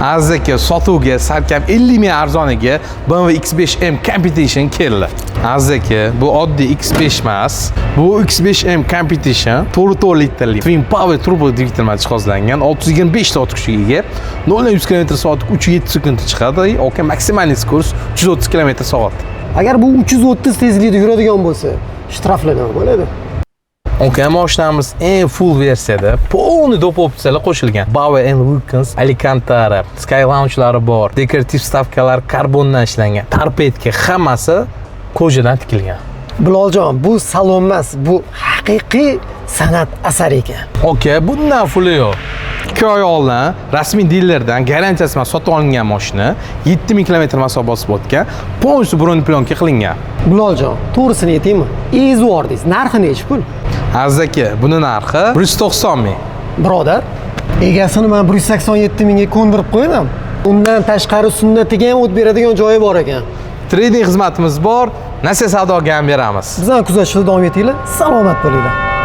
Aziz aka, sotuvga salkam 50 ming arzoniga BMW X5M Competition keldi. Aziz aka, bu oddiy X5 emas. Bu X5M Competition 4 litrli Twin Power turbo dvigatel bilan jihozlangan, 625 ta ot kuchiga ega, 0 100 km/soat 3.7 sekundda chiqadi. Oka maksimal skorost 330 km/soat. Agar bu 330 tezlikda yuradigan bo'lsa, shtraflar nima bo'ladi? Oka, mashinamiz eng full versiyada, полный do'p opsiyalar qo'shilgan. Bauer & Wilkins, Alcantara, Sky Lounge'lari bor, dekorativ stavkalar karbondan ishlangan. Torpedka hammasi ko'jadan tikilgan. Biloljon, bu salon emas, bu haqiqiy san'at asari ekan. Oka, bundan puli yo'q. 2 oy oldin rasmiy dilerdan garantiyasi bilan sotib olingan mashina 7000 km masofa bosib o'tgan, полностью bron plyonka qilingan. Biloljon, to'g'risini aytaymi? Ezvordingiz, narxi necha pul? Aziz aka, buni narxi 190 ming. Birodar, egasini men 187 mingga ko'ndirib qo'ydim. Undan tashqari sunnatiga ham o't beradigan joyi bor ekan. Trading xizmatimiz bor, nasiya savdoga ham beramiz. Bizdan kuzatishda davom etinglar. Salomat bo'linglar.